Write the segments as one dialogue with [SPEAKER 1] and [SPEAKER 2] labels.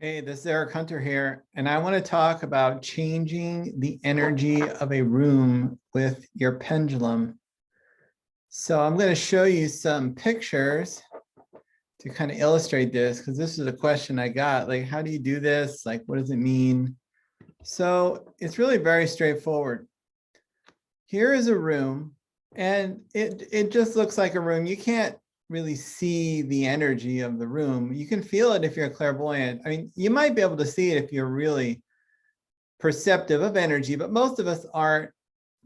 [SPEAKER 1] Hey, this is Eric Hunter here, and I want to talk about changing the energy of a room with your pendulum. So I'm going to show you some pictures to kind of illustrate this, because this is a question I got. Like, how do you do this? Like, what does it mean? So it's really very straightforward. Here is a room, and it just looks like a room. You can't really see the energy of the room. You can feel it if you're clairvoyant. I mean, you might be able to see it if you're really perceptive of energy, but most of us aren't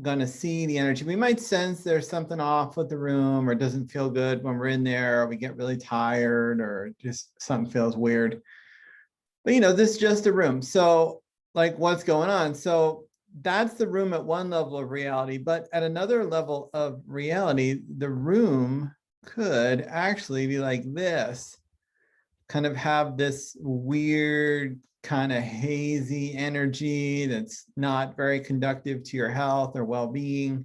[SPEAKER 1] going to see the energy. We might sense there's something off with the room, or it doesn't feel good when we're in there, or we get really tired, or just something feels weird. But this is just a room. So like, what's going on? So that's the room at one level of reality, but at another level of reality, the room could actually be like this, kind of have this weird kind of hazy energy that's not very conductive to your health or well-being.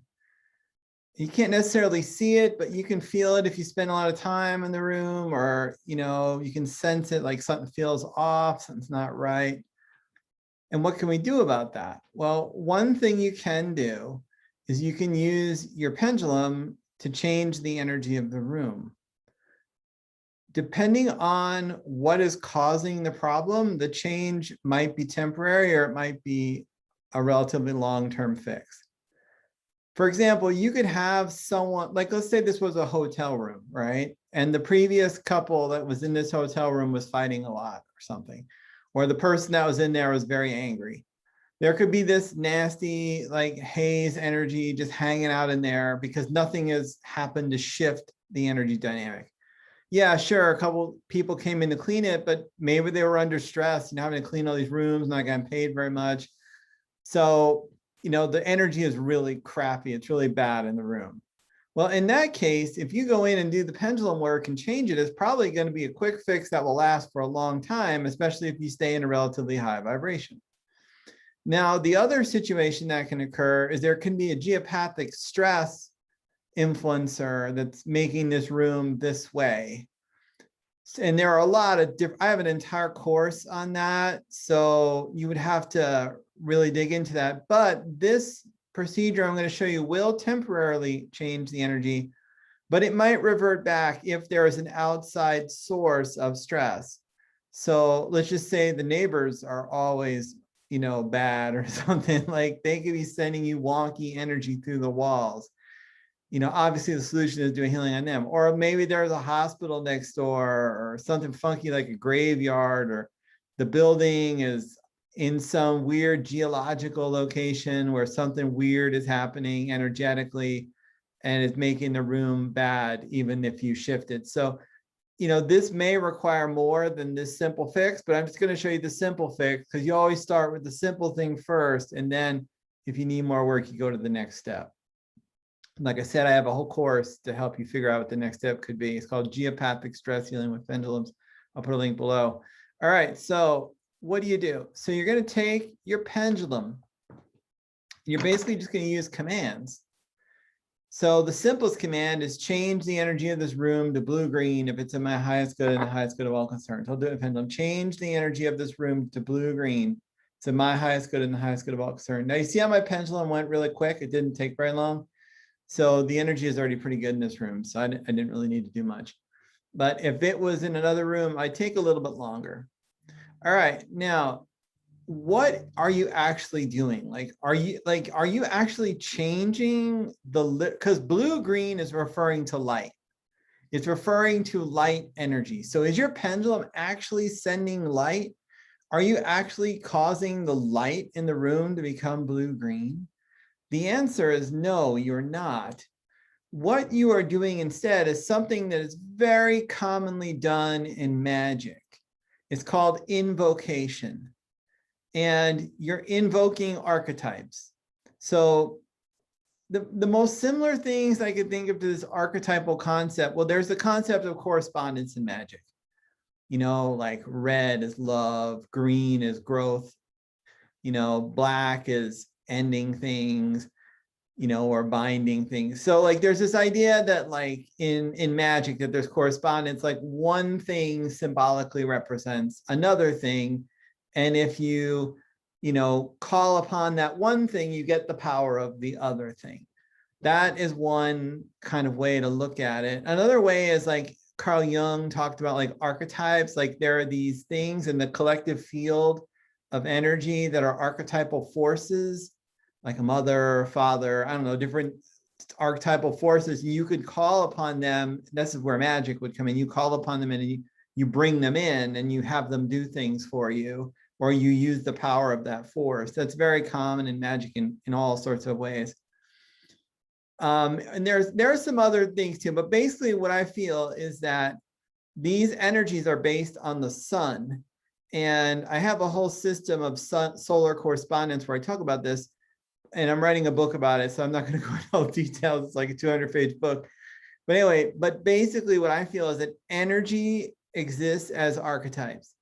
[SPEAKER 1] You can't necessarily see it, but you can feel it if you spend a lot of time in the room, or you can sense it, like something feels off, something's not right. And what can we do about that? Well, one thing you can do is you can use your pendulum to change the energy of the room. Depending on what is causing the problem, the change might be temporary, or it might be a relatively long-term fix. For example, you could have someone, like, let's say this was a hotel room, right? And the previous couple that was in this hotel room was fighting a lot or something, or the person that was in there was very angry. There could be this nasty, like, haze energy just hanging out in there because nothing has happened to shift the energy dynamic. Yeah, sure, a couple people came in to clean it, but maybe they were under stress, having to clean all these rooms, not getting paid very much. So, the energy is really crappy. It's really bad in the room. Well, in that case, if you go in and do the pendulum work and change it, it's probably going to be a quick fix that will last for a long time, especially if you stay in a relatively high vibration. Now, the other situation that can occur is there can be a geopathic stress influencer that's making this room this way. And there are a lot of different, I have an entire course on that. So you would have to really dig into that. But this procedure I'm going to show you will temporarily change the energy, but it might revert back if there is an outside source of stress. So let's just say the neighbors are always, bad or something. Like, they could be sending you wonky energy through the walls. Obviously the solution is doing healing on them. Or maybe there's a hospital next door, or something funky like a graveyard, or the building is in some weird geological location where something weird is happening energetically, and it's making the room bad, even if you shift it. So, this may require more than this simple fix, but I'm just going to show you the simple fix, because you always start with the simple thing first. And then if you need more work, you go to the next step. Like I said, I have a whole course to help you figure out what the next step could be. It's called Geopathic Stress Healing with Pendulums. I'll put a link below. All right, so what do you do? So you're going to take your pendulum. You're basically just going to use commands. So the simplest command is change the energy of this room to blue-green if it's in my highest good and the highest good of all concerns. I'll do it, pendulum. Change the energy of this room to blue-green. It's in my highest good and the highest good of all concerns. Now you see how my pendulum went really quick? It didn't take very long. So the energy is already pretty good in this room. So I didn't really need to do much. But if it was in another room, I'd take a little bit longer. All right, now, what are you actually doing? Are you actually changing because blue-green is referring to light. It's referring to light energy. So is your pendulum actually sending light? Are you actually causing the light in the room to become blue-green? The answer is no, you're not. What you are doing instead is something that is very commonly done in magic. It's called invocation. And you're invoking archetypes. So the most similar things I could think of to this archetypal concept, well, there's the concept of correspondence in magic. Like red is love, green is growth, black is ending things. or binding things. So like there's this idea that like in magic that there's correspondence, like one thing symbolically represents another thing. And if you call upon that one thing, you get the power of the other thing. That is one kind of way to look at it. Another way is like Carl Jung talked about like archetypes, like there are these things in the collective field of energy that are archetypal forces, like a mother, father, I don't know, different archetypal forces. You could call upon them. This is where magic would come in. You call upon them and you bring them in and you have them do things for you, or you use the power of that force. That's very common in magic in all sorts of ways. And there are some other things too, but basically what I feel is that these energies are based on the sun. And I have a whole system of solar correspondence where I talk about this, and I'm writing a book about it, so I'm not going to go into all details. It's like a 200-page book. But anyway, but basically what I feel is that energy exists as archetypes.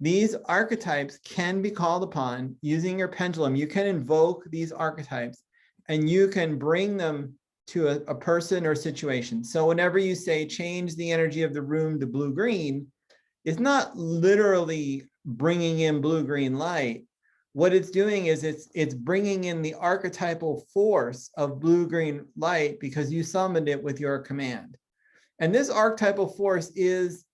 [SPEAKER 1] These archetypes can be called upon using your pendulum. You can invoke these archetypes and you can bring them to a person or situation. So whenever you say change the energy of the room to blue-green, it's not literally bringing in blue-green light. What it's doing is it's bringing in the archetypal force of blue-green light because you summoned it with your command. And this archetypal force is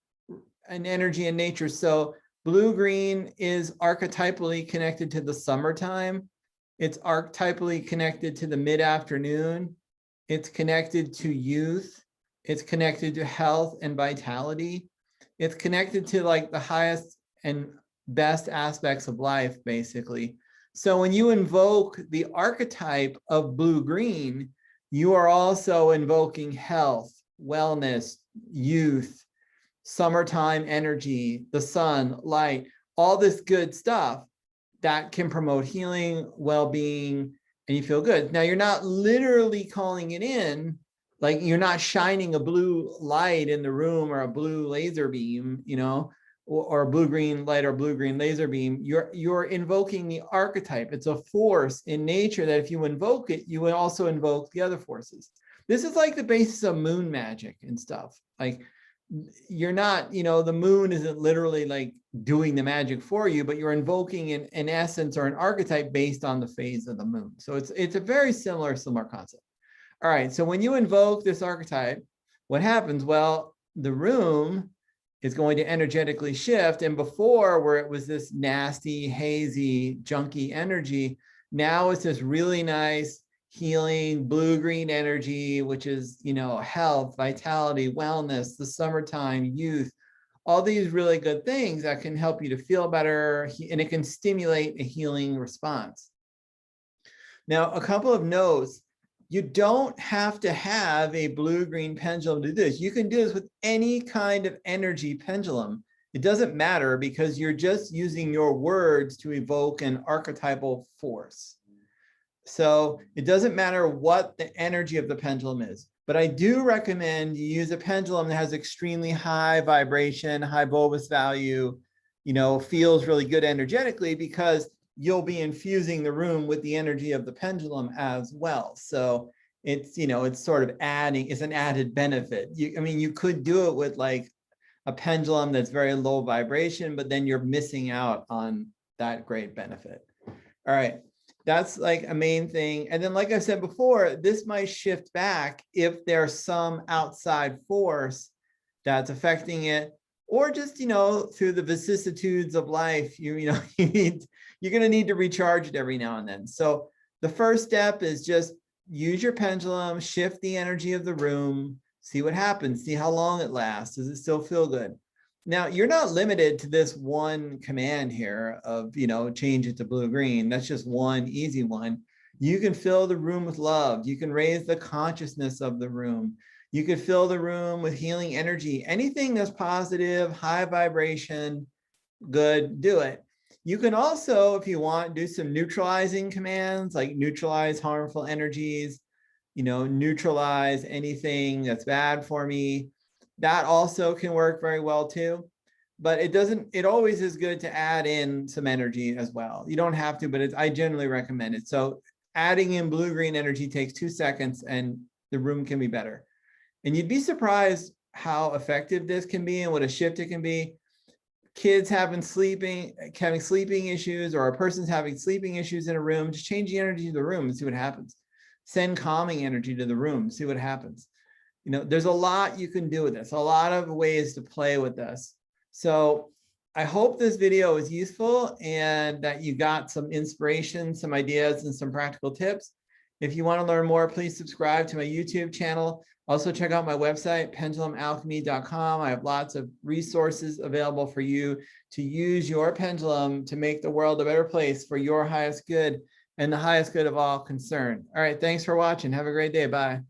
[SPEAKER 1] an energy in nature. So blue-green is archetypally connected to the summertime. It's archetypally connected to the mid-afternoon. It's connected to youth. It's connected to health and vitality. It's connected to like the highest and best aspects of life, basically. So when you invoke the archetype of blue-green, you are also invoking health, wellness, youth, summertime energy, the sun, light, all this good stuff that can promote healing, well-being, and you feel good. Now, you're not literally calling it in, like you're not shining a blue light in the room or a blue laser beam, or a blue-green light or blue-green laser beam. You're invoking the archetype. It's a force in nature that if you invoke it, you would also invoke the other forces. This is like the basis of moon magic and stuff. Like you're not, the moon isn't literally like doing the magic for you, but you're invoking an essence or an archetype based on the phase of the moon. So it's a very similar concept. All right, so when you invoke this archetype, what happens? Well, the room is going to energetically shift. And before, where it was this nasty, hazy, junky energy, now it's this really nice, healing, blue-green energy, which is, health, vitality, wellness, the summertime, youth, all these really good things that can help you to feel better, and it can stimulate a healing response. Now, a couple of notes. You don't have to have a blue-green pendulum to do this. You can do this with any kind of energy pendulum. It doesn't matter because you're just using your words to evoke an archetypal force. So it doesn't matter what the energy of the pendulum is. But I do recommend you use a pendulum that has extremely high vibration, high Volvis value, feels really good energetically, because you'll be infusing the room with the energy of the pendulum as well. So it's, it's sort of it's an added benefit. You could do it with like a pendulum that's very low vibration, but then you're missing out on that great benefit. All right, that's like a main thing. And then, like I said before, this might shift back if there's some outside force that's affecting it, or just, through the vicissitudes of life, you're going to need to recharge it every now and then. So the first step is just use your pendulum, shift the energy of the room, see what happens, see how long it lasts. Does it still feel good? Now, you're not limited to this one command here of, change it to blue-green. That's just one easy one. You can fill the room with love. You can raise the consciousness of the room. You could fill the room with healing energy. Anything that's positive, high vibration, good, do it. You can also, if you want, do some neutralizing commands, like neutralize harmful energies, neutralize anything that's bad for me. That also can work very well too. But it always is good to add in some energy as well. You don't have to, but I generally recommend it. So adding in blue-green energy takes 2 seconds and the room can be better. And you'd be surprised how effective this can be and what a shift it can be. Kids having sleeping issues, or a person's having sleeping issues in a room, just change the energy of the room and see what happens. Send calming energy to the room, see what happens. You know, there's a lot you can do with this, a lot of ways to play with this. So I hope this video was useful and that you got some inspiration, some ideas, and some practical tips. If you want to learn more, please subscribe to my YouTube channel. Also check out my website, pendulumalchemy.com. I have lots of resources available for you to use your pendulum to make the world a better place for your highest good and the highest good of all concerned. All right, thanks for watching. Have a great day. Bye.